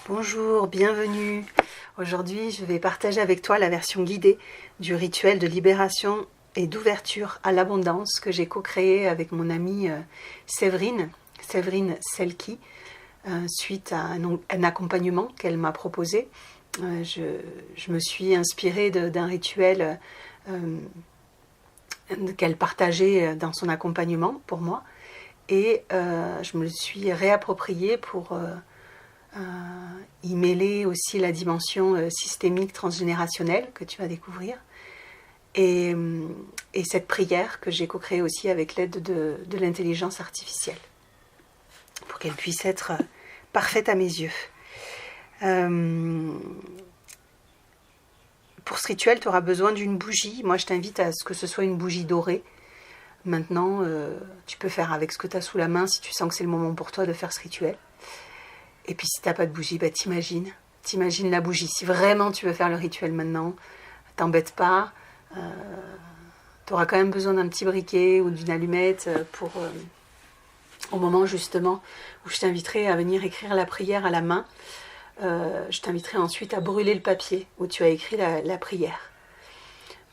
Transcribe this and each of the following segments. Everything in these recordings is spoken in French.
Bonjour, bienvenue. Aujourd'hui, je vais partager avec toi la version guidée du rituel de libération et d'ouverture à l'abondance que j'ai co-créé avec mon amie Séverine Selki, suite à un accompagnement qu'elle m'a proposé. Je me suis inspirée d'un rituel qu'elle partageait dans son accompagnement pour moi et je me le suis réapproprié pour y mêler aussi la dimension systémique transgénérationnelle que tu vas découvrir et cette prière que j'ai co-créée aussi avec l'aide de l'intelligence artificielle pour qu'elle puisse être parfaite à mes yeux. Pour ce rituel, tu auras besoin d'une bougie. Moi, je t'invite à ce que ce soit une bougie dorée. Maintenant, tu peux faire avec ce que tu as sous la main si tu sens que c'est le moment pour toi de faire ce rituel. Et puis si tu n'as pas de bougie, t'imagines la bougie. Si vraiment tu veux faire le rituel maintenant, t'embête pas. Tu auras quand même besoin d'un petit briquet ou d'une allumette pour au moment justement où je t'inviterai à venir écrire la prière à la main. Je t'inviterai ensuite à brûler le papier où tu as écrit la prière.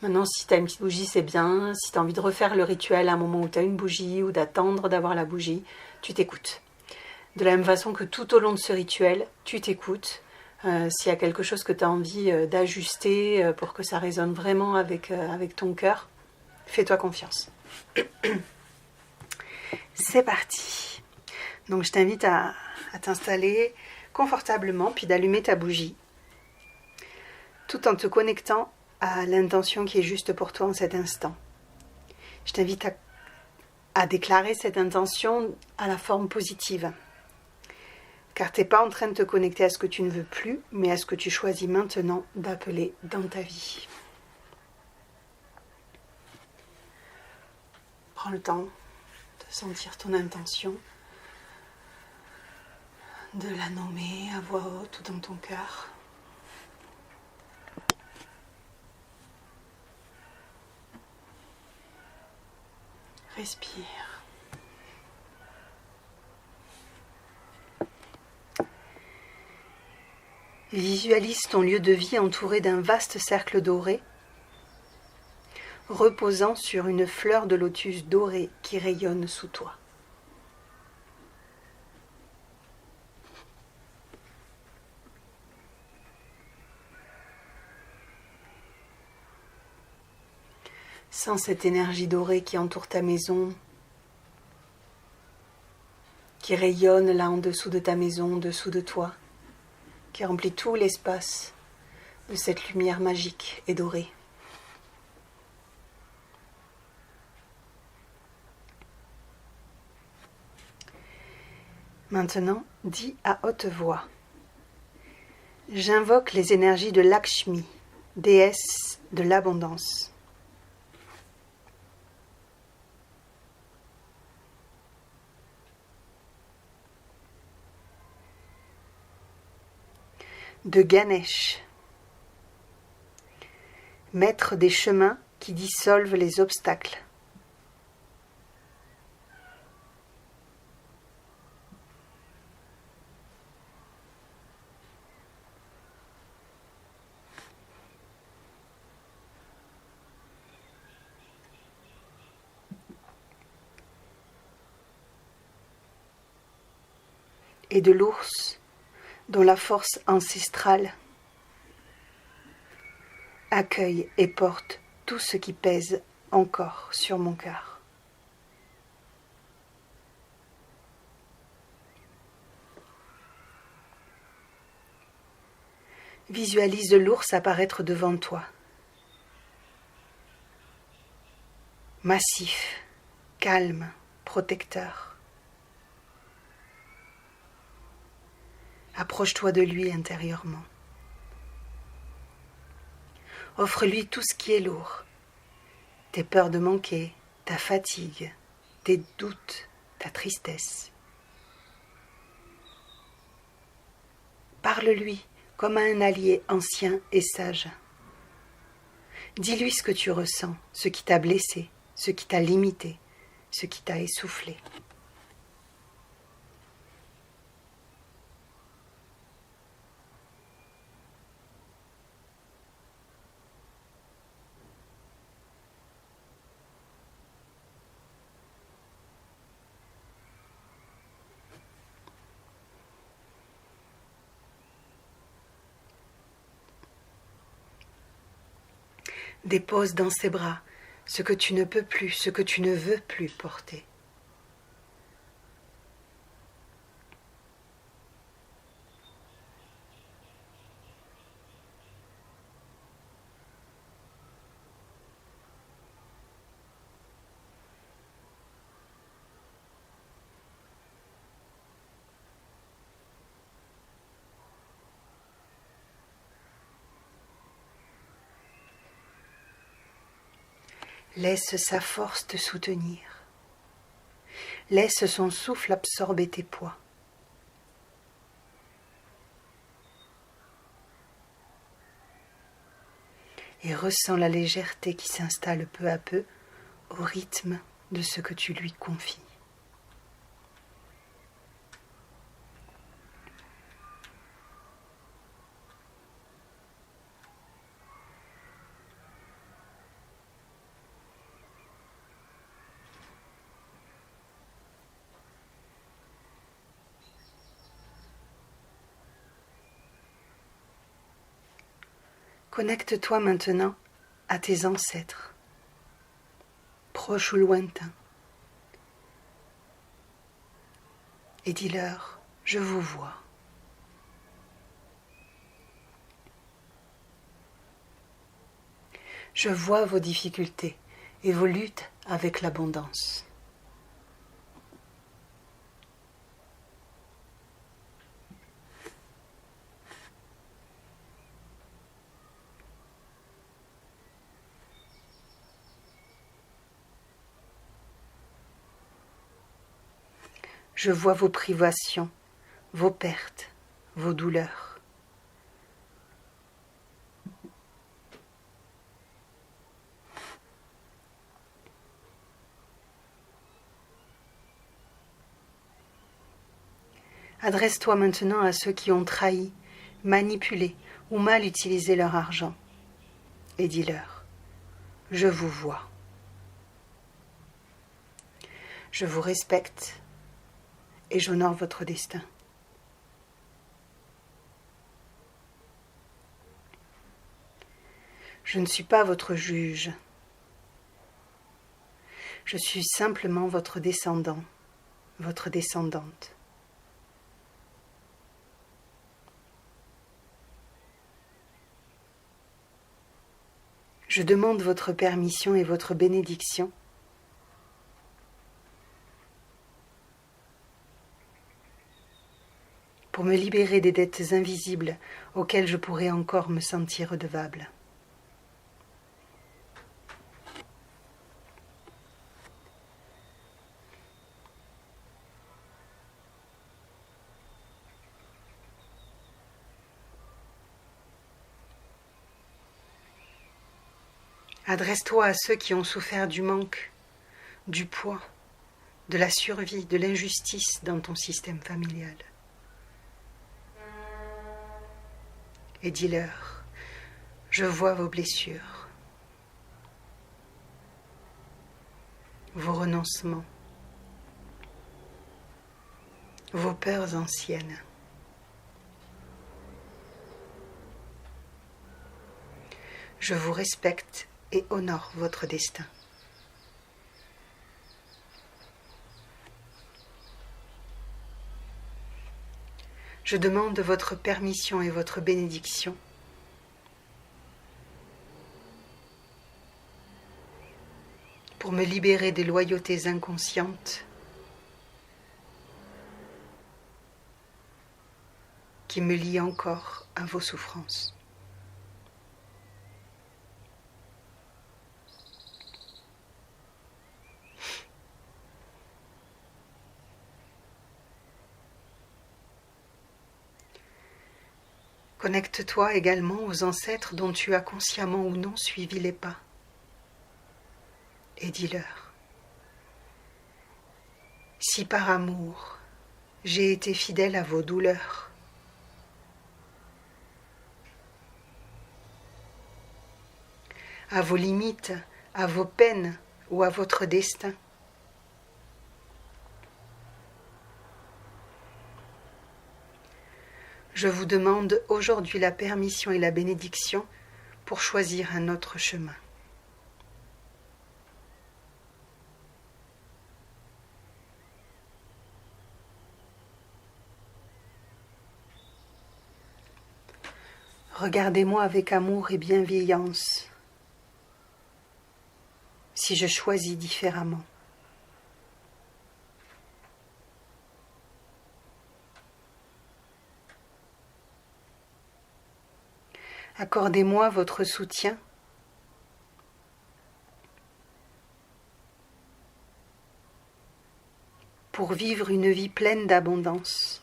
Maintenant, si tu as une petite bougie, c'est bien. Si tu as envie de refaire le rituel à un moment où tu as une bougie ou d'attendre d'avoir la bougie, tu t'écoutes. De la même façon que tout au long de ce rituel, tu t'écoutes. S'il y a quelque chose que tu as envie d'ajuster pour que ça résonne vraiment avec ton cœur, fais-toi confiance. C'est parti. Donc je t'invite à t'installer confortablement, puis d'allumer ta bougie, tout en te connectant à l'intention qui est juste pour toi en cet instant. Je t'invite à déclarer cette intention à la forme positive. Car tu n'es pas en train de te connecter à ce que tu ne veux plus, mais à ce que tu choisis maintenant d'appeler dans ta vie. Prends le temps de sentir ton intention, de la nommer à voix haute ou dans ton cœur. Respire. Visualise ton lieu de vie entouré d'un vaste cercle doré, reposant sur une fleur de lotus dorée qui rayonne sous toi. Sens cette énergie dorée qui entoure ta maison, qui rayonne là en dessous de ta maison, en dessous de toi, qui remplit tout l'espace de cette lumière magique et dorée. Maintenant, dis à haute voix. J'invoque les énergies de Lakshmi, déesse de l'abondance. De Ganesh, maître des chemins qui dissolvent les obstacles. Et de l'ours, dont la force ancestrale accueille et porte tout ce qui pèse encore sur mon cœur. Visualise l'ours apparaître devant toi. Massif, calme, protecteur. Approche-toi de lui intérieurement. Offre-lui tout ce qui est lourd. Tes peurs de manquer, ta fatigue, tes doutes, ta tristesse. Parle-lui comme à un allié ancien et sage. Dis-lui ce que tu ressens, ce qui t'a blessé, ce qui t'a limité, ce qui t'a essoufflé. Dépose dans ses bras ce que tu ne peux plus, ce que tu ne veux plus porter. Laisse sa force te soutenir. Laisse son souffle absorber tes poids. Et ressens la légèreté qui s'installe peu à peu au rythme de ce que tu lui confies. Connecte-toi maintenant à tes ancêtres, proches ou lointains, et dis-leur, je vous vois. Je vois vos difficultés et vos luttes avec l'abondance. Je vois vos privations, vos pertes, vos douleurs. Adresse-toi maintenant à ceux qui ont trahi, manipulé ou mal utilisé leur argent et dis-leur, je vous vois. Je vous respecte et j'honore votre destin. Je ne suis pas votre juge. Je suis simplement votre descendant, votre descendante. Je demande votre permission et votre bénédiction pour me libérer des dettes invisibles auxquelles je pourrais encore me sentir redevable. Adresse-toi à ceux qui ont souffert du manque, du poids, de la survie, de l'injustice dans ton système familial. Et dis-leur, je vois vos blessures, vos renoncements, vos peurs anciennes. Je vous respecte et honore votre destin. Je demande votre permission et votre bénédiction pour me libérer des loyautés inconscientes qui me lient encore à vos souffrances. Connecte-toi également aux ancêtres dont tu as consciemment ou non suivi les pas et dis-leur, si par amour j'ai été fidèle à vos douleurs, à vos limites, à vos peines ou à votre destin, je vous demande aujourd'hui la permission et la bénédiction pour choisir un autre chemin. Regardez-moi avec amour et bienveillance, si je choisis différemment. Accordez-moi votre soutien pour vivre une vie pleine d'abondance.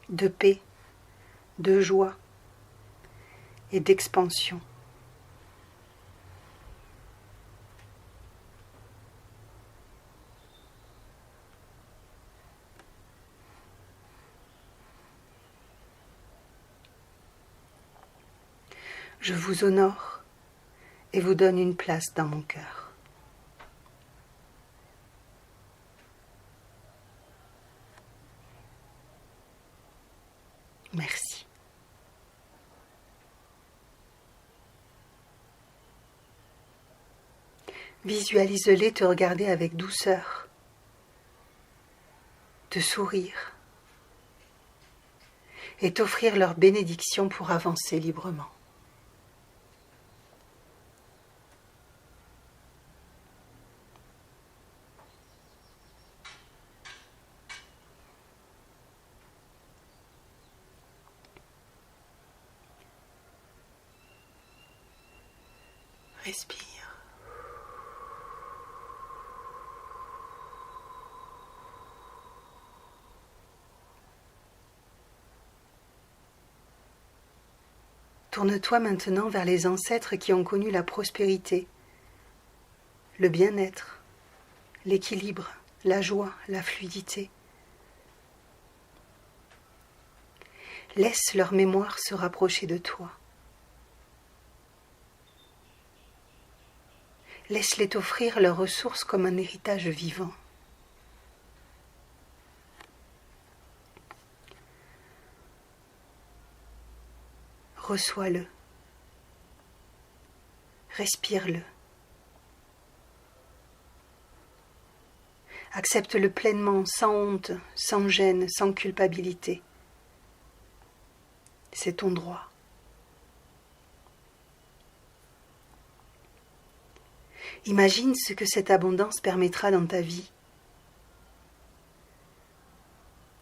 De paix, de joie et d'expansion. Je vous honore et vous donne une place dans mon cœur. Merci. Visualise-les te regarder avec douceur, te sourire et t'offrir leur bénédiction pour avancer librement. Respire. Tourne-toi maintenant vers les ancêtres qui ont connu la prospérité, le bien-être, l'équilibre, la joie, la fluidité. Laisse leur mémoire se rapprocher de toi. Laisse-les t'offrir leurs ressources comme un héritage vivant. Reçois-le. Respire-le. Accepte-le pleinement, sans honte, sans gêne, sans culpabilité. C'est ton droit. Imagine ce que cette abondance permettra dans ta vie.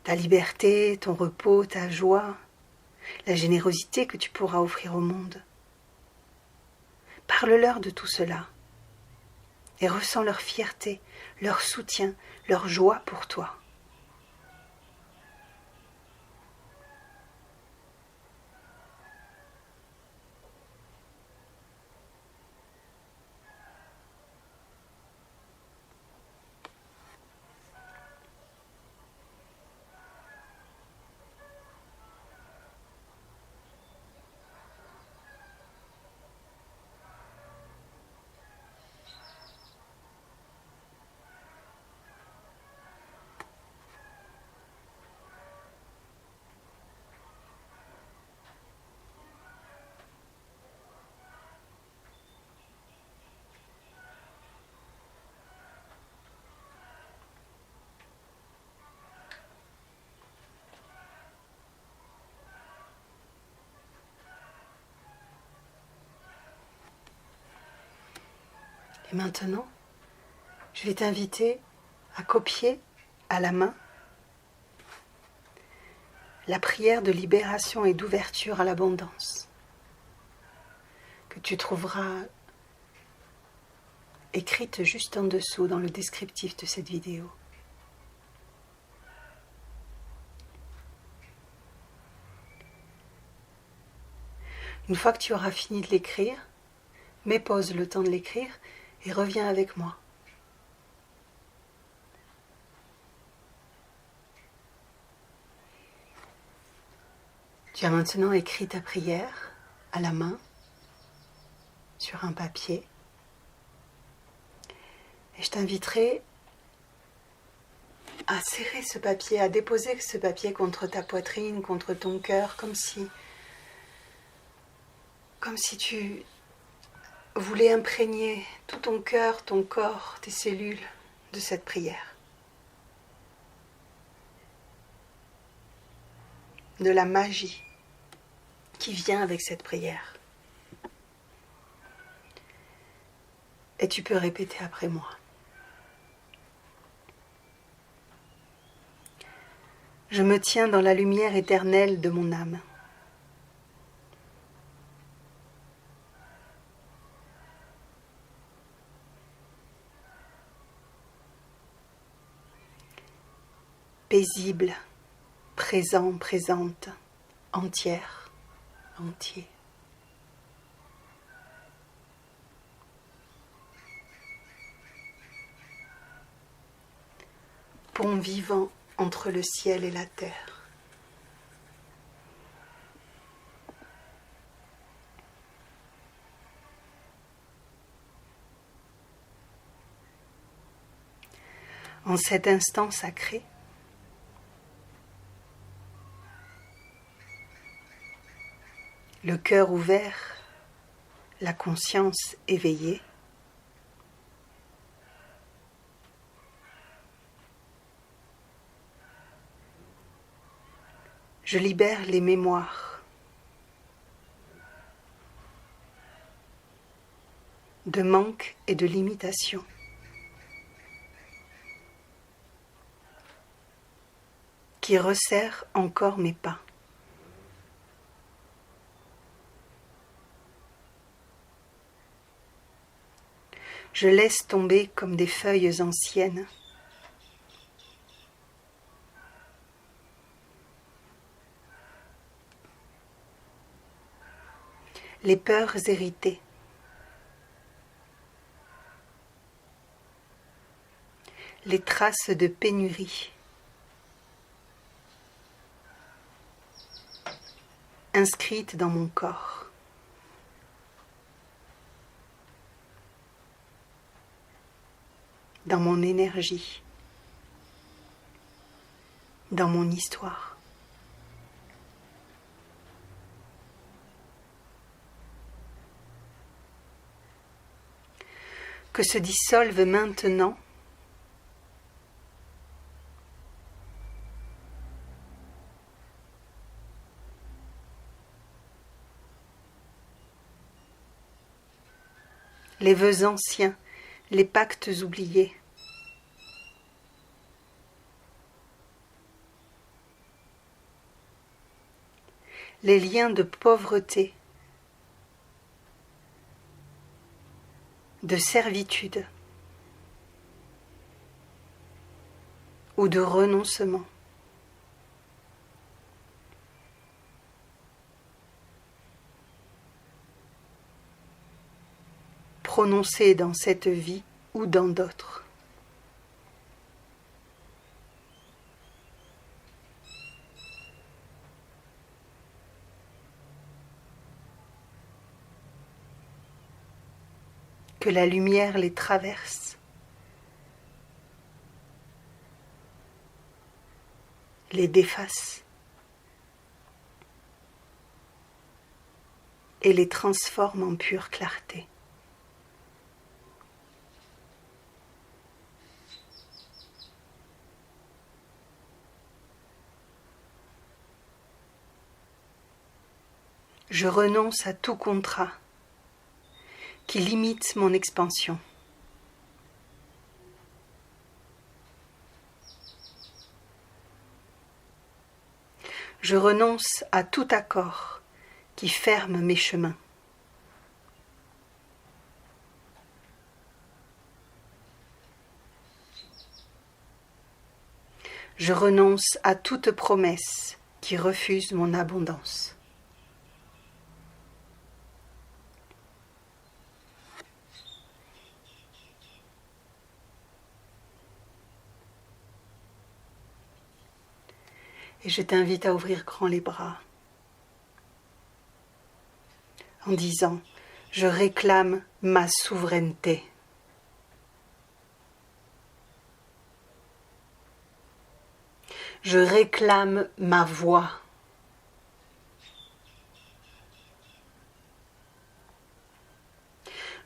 Ta liberté, ton repos, ta joie, la générosité que tu pourras offrir au monde. Parle-leur de tout cela et ressens leur fierté, leur soutien, leur joie pour toi. Et maintenant, je vais t'inviter à copier à la main la prière de libération et d'ouverture à l'abondance que tu trouveras écrite juste en dessous dans le descriptif de cette vidéo. Une fois que tu auras fini de l'écrire, mets pause le temps de l'écrire et reviens avec moi. Tu as maintenant écrit ta prière à la main sur un papier. Et je t'inviterai à serrer ce papier, à déposer ce papier contre ta poitrine, contre ton cœur, comme si comme si tu voulais imprégner tout ton cœur, ton corps, tes cellules de cette prière. De la magie qui vient avec cette prière. Et tu peux répéter après moi. Je me tiens dans la lumière éternelle de mon âme. Paisible, présent, présente, entière, entier. Pont vivant entre le ciel et la terre. En cet instant sacré, le cœur ouvert, la conscience éveillée, je libère les mémoires de manque et de limitation. Qui resserrent encore mes pas. Je laisse tomber comme des feuilles anciennes. Les peurs héritées. Les traces de pénurie. Inscrites dans mon corps. Dans mon énergie. Dans mon histoire. Que se dissolve maintenant les vœux anciens, les pactes oubliés. Les liens de pauvreté, de servitude ou de renoncement. Prononcés dans cette vie ou dans d'autres. Que la lumière les traverse, les défasse et les transforme en pure clarté. Je renonce à tout contrat qui limite mon expansion. Je renonce à tout accord qui ferme mes chemins. Je renonce à toute promesse qui refuse mon abondance. Et je t'invite à ouvrir grand les bras en disant « Je réclame ma souveraineté ». Je réclame ma voix.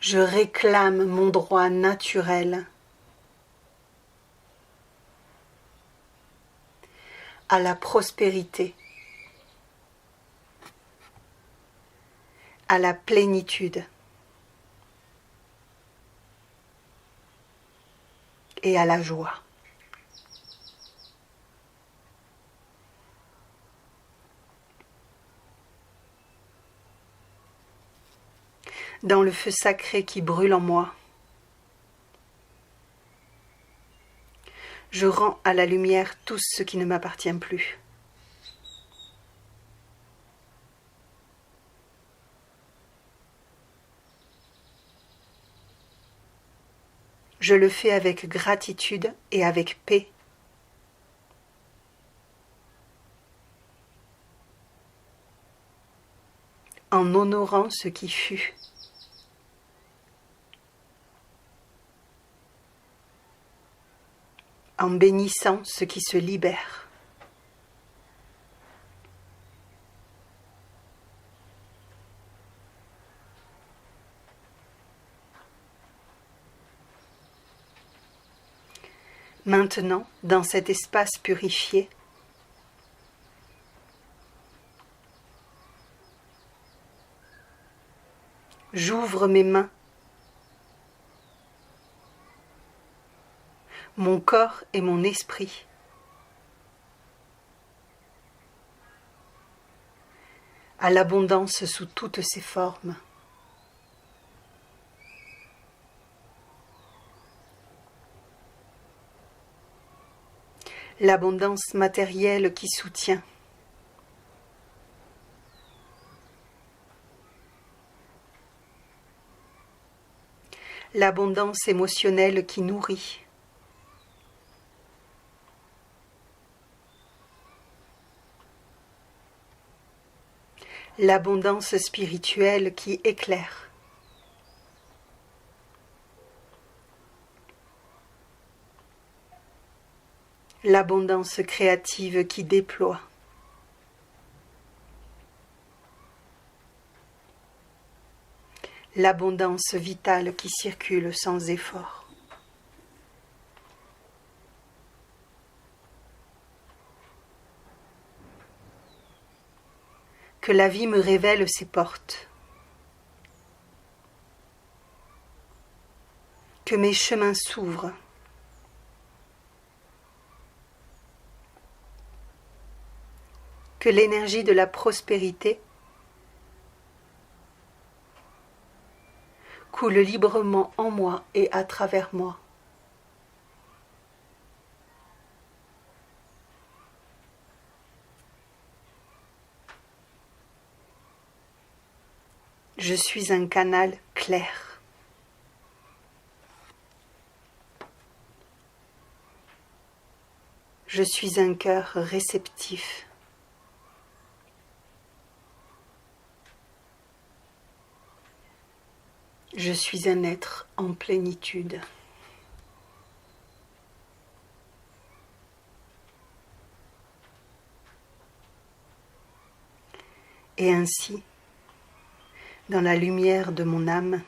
Je réclame mon droit naturel à la prospérité, à la plénitude et à la joie. Dans le feu sacré qui brûle en moi, je rends à la lumière tout ce qui ne m'appartient plus. Je le fais avec gratitude et avec paix. En honorant ce qui fut. En bénissant ce qui se libère. Maintenant, dans cet espace purifié, j'ouvre mes mains, mon corps et mon esprit à l'abondance sous toutes ses formes. L'abondance matérielle qui soutient. L'abondance émotionnelle qui nourrit. L'abondance spirituelle qui éclaire. L'abondance créative qui déploie. L'abondance vitale qui circule sans effort. Que la vie me révèle ses portes. Que mes chemins s'ouvrent. Que l'énergie de la prospérité coule librement en moi et à travers moi. Je suis un canal clair. Je suis un cœur réceptif. Je suis un être en plénitude. Et ainsi, dans la lumière de mon âme,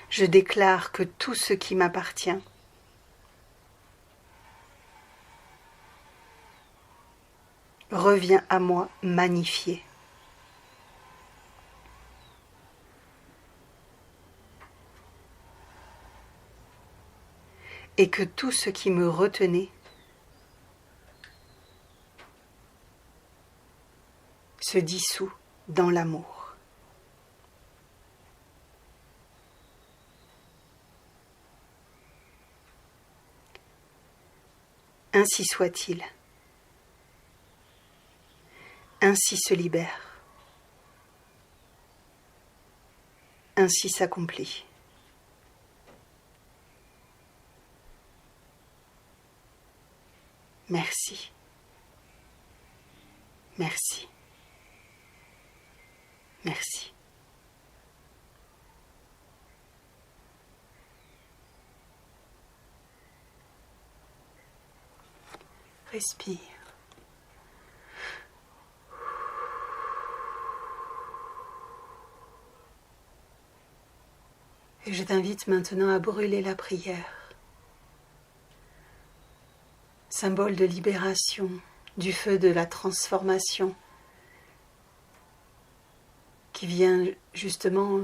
je déclare que tout ce qui m'appartient revient à moi magnifié. Et que tout ce qui me retenait se dissout dans l'amour. Ainsi soit-il. Ainsi se libère. Ainsi s'accomplit. Merci. Merci. Merci. Respire. Et je t'invite maintenant à brûler la prière, symbole de libération, du feu de la transformation, qui vient justement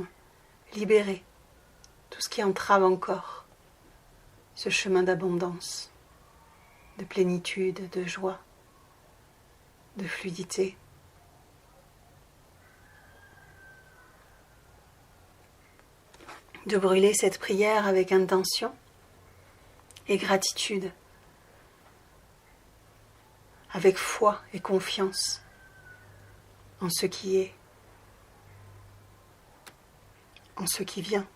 libérer tout ce qui entrave encore ce chemin d'abondance, de plénitude, de joie, de fluidité. De brûler cette prière avec intention et gratitude, avec foi et confiance en ce qui est, en ce qui vient.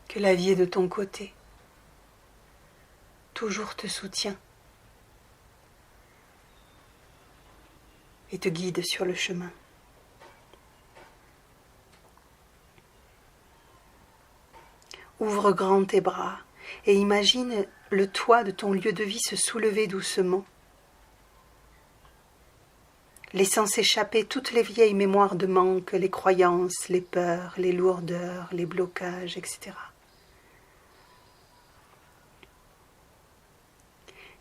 Que la vie est de ton côté, toujours te soutient et te guide sur le chemin. Ouvre grand tes bras et imagine le toit de ton lieu de vie se soulever doucement, laissant s'échapper toutes les vieilles mémoires de manque, les croyances, les peurs, les lourdeurs, les blocages, etc.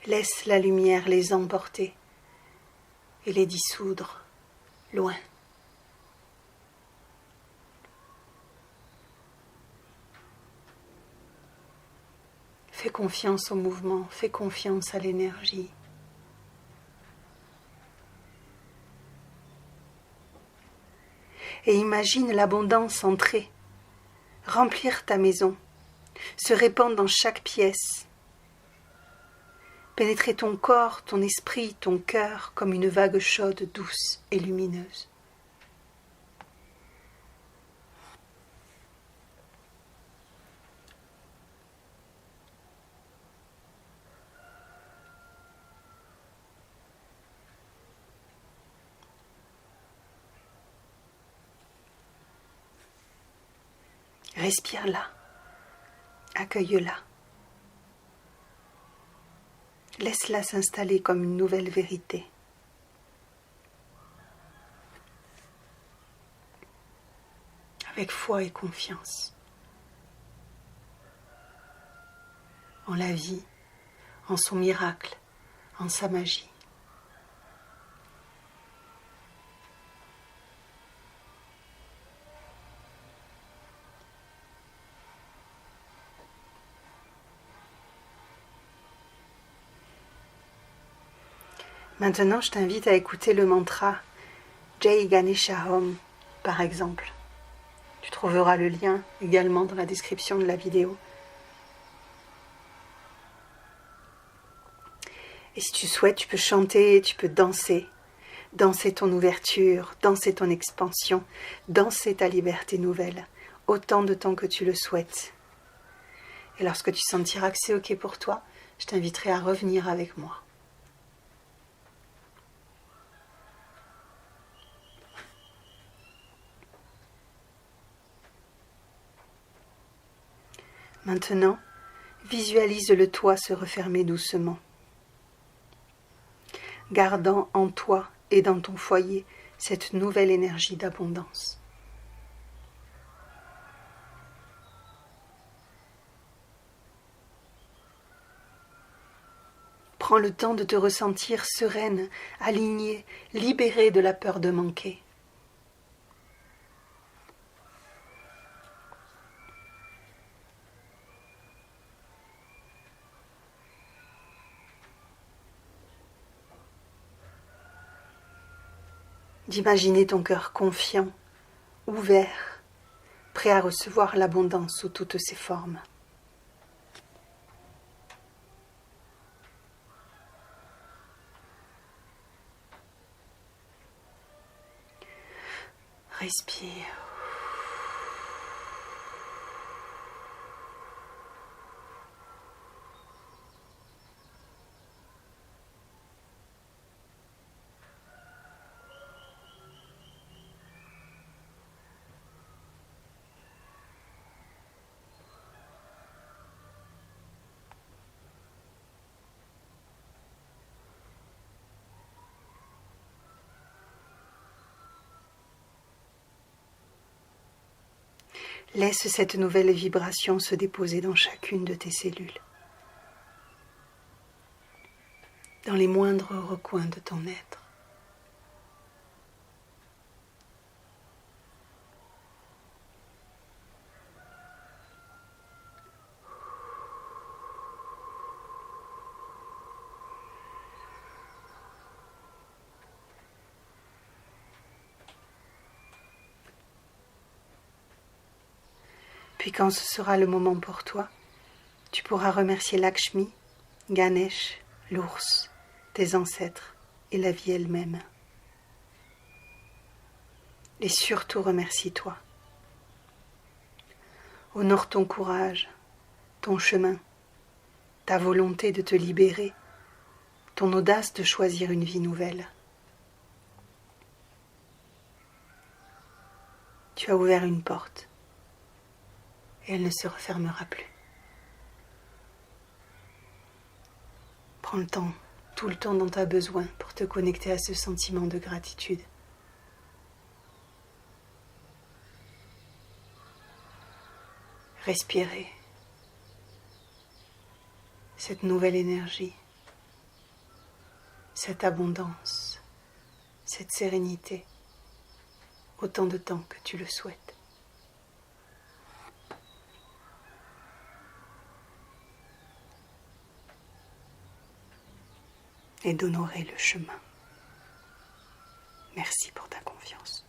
Laisse la lumière les emporter et les dissoudre loin. Fais confiance au mouvement, fais confiance à l'énergie. Et imagine l'abondance entrer, remplir ta maison, se répandre dans chaque pièce, pénétrer ton corps, ton esprit, ton cœur comme une vague chaude, douce et lumineuse. Respire-la, accueille-la. Laisse-la s'installer comme une nouvelle vérité. Avec foi et confiance. En la vie, en son miracle, en sa magie. Maintenant, je t'invite à écouter le mantra Jai Ganesha Om, par exemple. Tu trouveras le lien également dans la description de la vidéo. Et si tu souhaites, tu peux chanter, tu peux danser. Danser ton ouverture, danser ton expansion, danser ta liberté nouvelle, autant de temps que tu le souhaites. Et lorsque tu sentiras que c'est OK pour toi, je t'inviterai à revenir avec moi. Maintenant, visualise le toit se refermer doucement, gardant en toi et dans ton foyer cette nouvelle énergie d'abondance. Prends le temps de te ressentir sereine, alignée, libérée de la peur de manquer. D'imaginer ton cœur confiant, ouvert, prêt à recevoir l'abondance sous toutes ses formes. Respire. Laisse cette nouvelle vibration se déposer dans chacune de tes cellules, dans les moindres recoins de ton être. Puis quand ce sera le moment pour toi, tu pourras remercier Lakshmi, Ganesh, l'ours, tes ancêtres et la vie elle-même. Et surtout remercie-toi. Honore ton courage, ton chemin, ta volonté de te libérer, ton audace de choisir une vie nouvelle. Tu as ouvert une porte et elle ne se refermera plus. Prends le temps, tout le temps dont tu as besoin pour te connecter à ce sentiment de gratitude. Respirer cette nouvelle énergie, cette abondance, cette sérénité, autant de temps que tu le souhaites. Et d'honorer le chemin. Merci pour ta confiance.